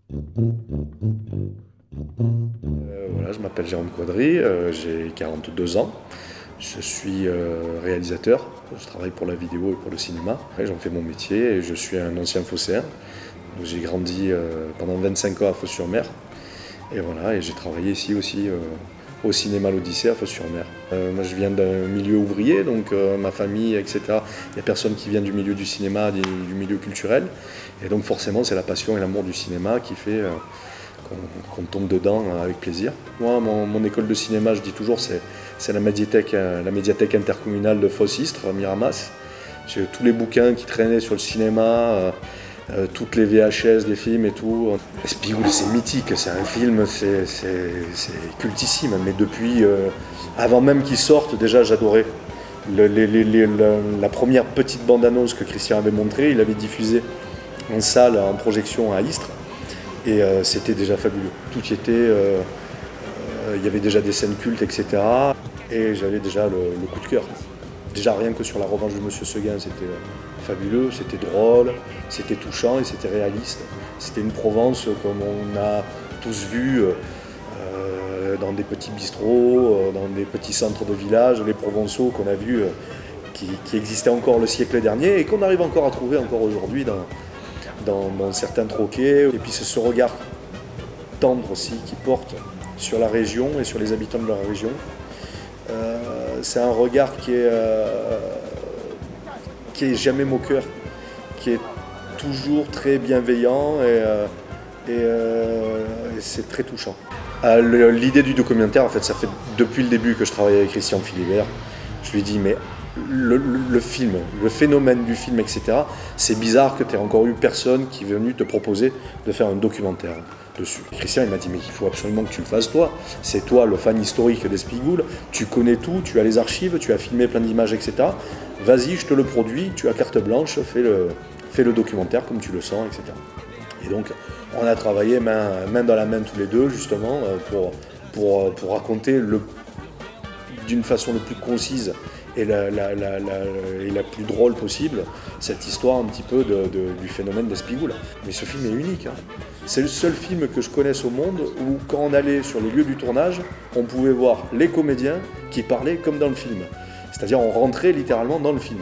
Voilà, je m'appelle Jérôme Quadri, j'ai 42 ans. Je suis réalisateur, je travaille pour la vidéo et pour le cinéma. Et j'en fais mon métier et je suis un ancien phocéen. J'ai grandi pendant 25 ans à Fos-sur-Mer. Et voilà, et j'ai travaillé ici aussi au cinéma L'Odyssée à Fos-sur-Mer. Moi je viens d'un milieu ouvrier, donc ma famille, etc. Il n'y a personne qui vient du milieu du cinéma, du milieu culturel. Et donc forcément c'est la passion et l'amour du cinéma qui fait qu'on tombe dedans avec plaisir. Moi, mon école de cinéma, je dis toujours, c'est la médiathèque intercommunale de Fos-Istres, Miramas. J'ai tous les bouquins qui traînaient sur le cinéma, toutes les VHS des films et tout. Espigoule, c'est mythique, c'est un film, c'est cultissime. Mais depuis, avant même qu'il sorte, déjà j'adorais. La première petite bande-annonce que Christian avait montrée, il avait diffusé en salle, en projection à Istres. Et c'était déjà fabuleux. Tout y était, il y avait déjà des scènes cultes, etc. Et j'avais déjà le coup de cœur. Déjà rien que sur la revanche de Monsieur Seguin, c'était fabuleux, c'était drôle, c'était touchant et c'était réaliste. C'était une Provence comme on a tous vu dans des petits bistrots, dans des petits centres de village, les Provençaux qu'on a vus qui existaient encore le siècle dernier et qu'on arrive encore à trouver encore aujourd'hui dans certains troquets. Et puis c'est ce regard tendre aussi qui porte sur la région et sur les habitants de la région. C'est un regard qui est jamais moqueur, qui est toujours très bienveillant et c'est très touchant. L'idée du documentaire, en fait, ça fait depuis le début que je travaille avec Christian Philibert. Je lui dis, mais le film, le phénomène du film, etc., c'est bizarre que tu aies encore eu personne qui est venu te proposer de faire un documentaire dessus. Christian, il m'a dit, mais il faut absolument que tu le fasses toi. C'est toi le fan historique d'Espigoule, tu connais tout, tu as les archives, tu as filmé plein d'images, etc. Vas-y, je te le produis, tu as carte blanche, fais le documentaire comme tu le sens, etc. Et donc, on a travaillé main dans la main tous les deux, justement, pour raconter d'une façon le plus concise et la plus drôle possible, cette histoire un petit peu du phénomène d'Espigoule. Mais ce film est unique. Hein. C'est le seul film que je connaisse au monde où, quand on allait sur les lieux du tournage, on pouvait voir les comédiens qui parlaient comme dans le film. C'est-à-dire on rentrait littéralement dans le film.